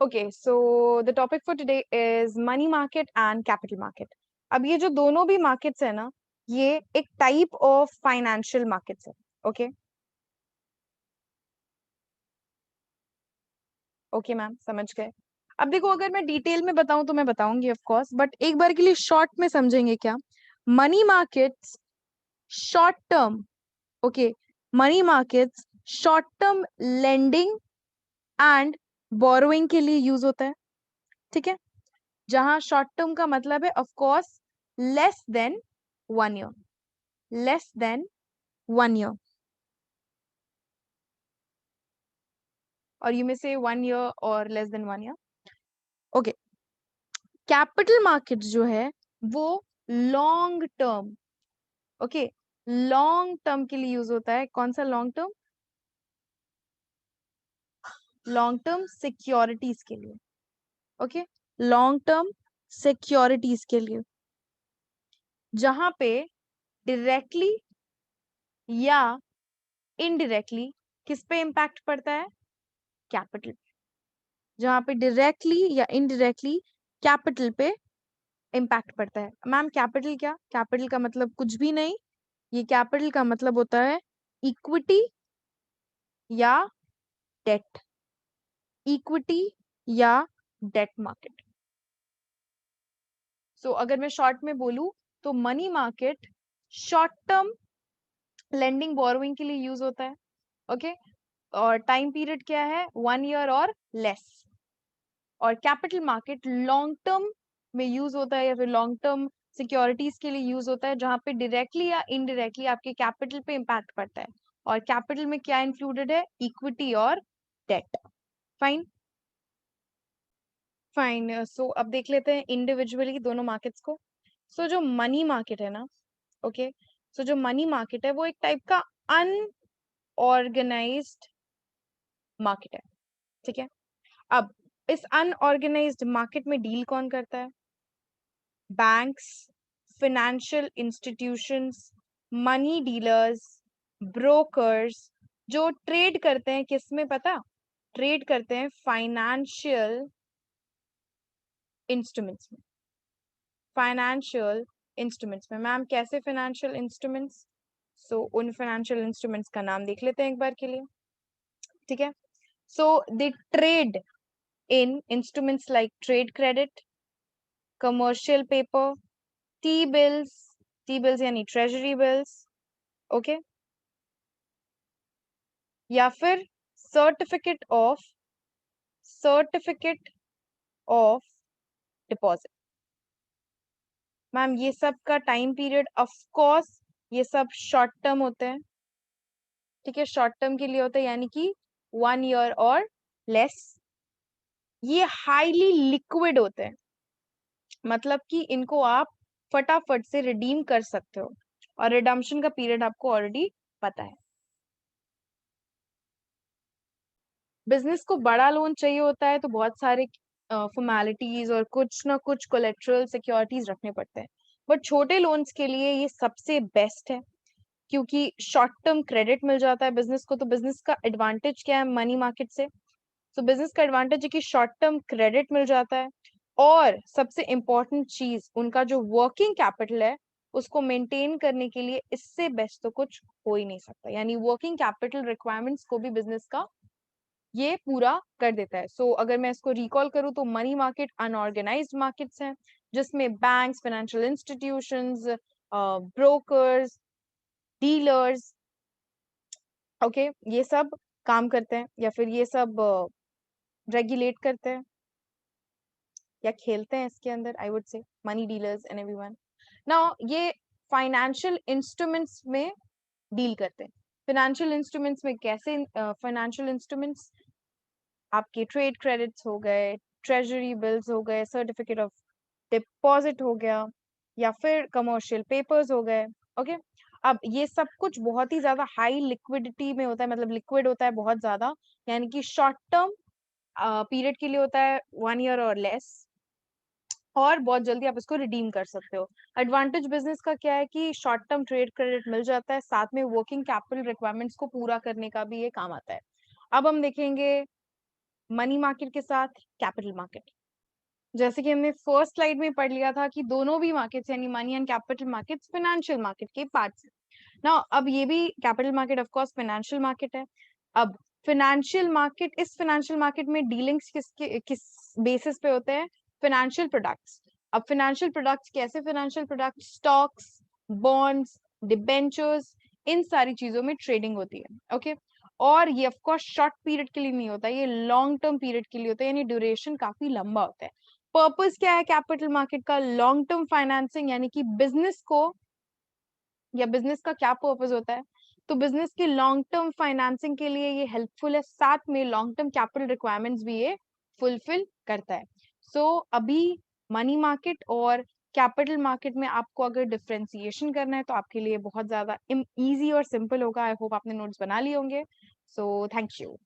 Okay, so the topic for today is money market and capital market. अब ये जो दोनों भी मार्केट्स है ना, ये एक टाइप ऑफ फाइनेंशियल मार्केट्स है। ओके ओके मैम, समझ गए। अब देखो, अगर मैं डिटेल में बताऊं तो मैं बताऊंगी ऑफ कोर्स, बट एक बार के लिए शॉर्ट में समझेंगे क्या। Money markets short term, okay, money markets short term lending and borrowing के लिए यूज होता है। ठीक है, जहां शॉर्ट टर्म का मतलब है of course less than 1 year, less than 1 year, और यू में से 1 ईयर और less than 1 year. Okay, capital market जो है वो long term, okay, long term के लिए यूज होता है। कौन सा long term? Long term securities के लिए। ओके, लॉन्ग टर्म सिक्योरिटीज के लिए, जहां पे डायरेक्टली या इनडायरेक्टली किस पे इम्पैक्ट पड़ता है? कैपिटल। जहां पे डायरेक्टली या इनडायरेक्टली कैपिटल पे इम्पैक्ट पड़ता है। मैम कैपिटल क्या? कैपिटल का मतलब कुछ भी नहीं, ये कैपिटल का मतलब होता है इक्विटी या डेट, इक्विटी या डेट मार्केट। सो अगर मैं शॉर्ट में बोलूं तो money market short term lending borrowing के लिए यूज होता है। ओके, और टाइम पीरियड क्या है? 1 ईयर और लेस। और कैपिटल मार्केट लॉन्ग टर्म में यूज होता है, या फिर लॉन्ग टर्म सिक्योरिटीज के लिए यूज होता है, जहां पे डायरेक्टली या इनडायरेक्टली आपके कैपिटल पे इम्पैक्ट पड़ता है। और कैपिटल में क्या इंक्लूडेड है? इक्विटी और डेट। फाइन फाइन, सो अब देख लेते हैं इंडिविजुअली दोनों मार्केट्स को। सो जो मनी मार्केट है ना, ओके, सो जो मनी मार्केट है वो एक टाइप का अनऑर्गेनाइज्ड मार्केट है। ठीक है, अब इस अनऑर्गेनाइज्ड मार्केट में डील कौन करता है? Banks, financial institutions, money dealers, brokers, जो ट्रेड करते हैं किस में पता? ट्रेड करते हैं फाइनेंशियल इंस्ट्रूमेंट्स में, फाइनेंशियल इंस्ट्रूमेंट्स में। मैम कैसे फाइनेंशियल इंस्ट्रूमेंट्स? सो उन फाइनेंशियल इंस्ट्रूमेंट्स का नाम देख लेते हैं एक बार के लिए। ठीक है, so they trade in instruments like trade credit, commercial paper, T-bills, T-bills यानी treasury bills, ओके, या फिर certificate of certificate of deposit. Ma'am ये सब का टाइम पीरियड ऑफ कोर्स ये सब शॉर्ट टर्म होते हैं। ठीक है, शॉर्ट टर्म के लिए होते हैं, यानी कि 1 ईयर और लेस। ये हाईली लिक्विड होते हैं, मतलब कि इनको आप फटाफट से रिडीम कर सकते हो, और रिडम्पशन का पीरियड आपको ऑलरेडी पता है। बिजनेस को बड़ा लोन चाहिए होता है तो बहुत सारे फॉर्मेलिटीज और कुछ ना कुछ कोलेटरल सिक्योरिटीज रखने पड़ते हैं, बट छोटे लोन्स के लिए ये सबसे बेस्ट है, क्योंकि शॉर्ट टर्म क्रेडिट मिल जाता है बिजनेस को। तो बिजनेस का एडवांटेज क्या है मनी मार्केट से? तो बिजनेस का एडवांटेज है कि शॉर्ट टर्म क्रेडिट मिल जाता है, और सबसे इम्पोर्टेंट चीज उनका जो वर्किंग कैपिटल है उसको मेंटेन करने के लिए इससे बेस्ट तो कुछ हो ही नहीं सकता, यानी वर्किंग कैपिटल रिक्वायरमेंट्स को भी बिजनेस का ये पूरा कर देता है। सो अगर मैं इसको रिकॉल करूँ तो मनी मार्केट अनऑर्गेनाइज्ड मार्केट्स हैं, जिसमें banks, financial institutions, brokers, dealers, okay, ये सब काम करते हैं, या फिर ये सब रेगुलेट करते हैं या खेलते हैं इसके अंदर, I would say money dealers and everyone. Now ये फाइनेंशियल इंस्ट्रूमेंट्स में डील करते हैं। फाइनेंशियल इंस्ट्रूमेंट्स में कैसे? फाइनेंशियल इंस्ट्रूमेंट्स आपके ट्रेड क्रेडिट्स हो गए, ट्रेजरी बिल्स हो गए, सर्टिफिकेट ऑफ डिपॉजिट हो गया, या फिर कमर्शियल पेपर्स हो गए। ओके, अब ये सब कुछ बहुत ही ज्यादा हाई लिक्विडिटी में होता है, मतलब लिक्विड होता है बहुत ज्यादा, यानी कि शॉर्ट टर्म पीरियड के लिए होता है 1 ईयर और लेस, और बहुत जल्दी आप इसको रिडीम कर सकते हो। एडवांटेज बिजनेस का क्या है कि शॉर्ट टर्म ट्रेड क्रेडिट मिल जाता है, साथ में वर्किंग कैपिटल रिक्वायरमेंट्स को पूरा करने का भी ये काम आता है। अब हम देखेंगे मनी मार्केट के साथ कैपिटल मार्केट। जैसे कि हमने फर्स्ट स्लाइड में पढ़ लिया था कि दोनों भी मार्केट्स यानी money and capital markets financial market के पार्ट्स हैं। नाउ अब ये भी capital market of course financial market है। अब इस फाइनेंशियल मार्केट में डीलिंग्स किस बेसिस पे होते हैं? Financial products. अब फाइनेंशियल प्रोडक्ट्स कैसे? Financial products stocks, bonds, debentures, इन सारी चीजों में ट्रेडिंग होती है। ओके, और ये ऑफ कोर्स शॉर्ट पीरियड के लिए नहीं होता, ये लॉन्ग टर्म पीरियड के लिए होता है, यानी ड्यूरेशन काफी लंबा होता है। पर्पस क्या है कैपिटल मार्केट का? लॉन्ग टर्म फाइनेंसिंग, यानी कि बिजनेस को, या बिजनेस का क्या पर्पस होता है? तो बिजनेस की लॉन्ग टर्म फाइनेंसिंग के लिए ये हेल्पफुल है, साथ में लॉन्ग टर्म कैपिटल रिक्वायरमेंट्स भी ये फुलफिल करता है। सो अभी मनी मार्केट और कैपिटल मार्केट में आपको अगर डिफरेंशिएशन करना है तो आपके लिए बहुत ज्यादा इजी और सिंपल होगा। आई होप आपने नोट्स बना लिए होंगे। So thank you.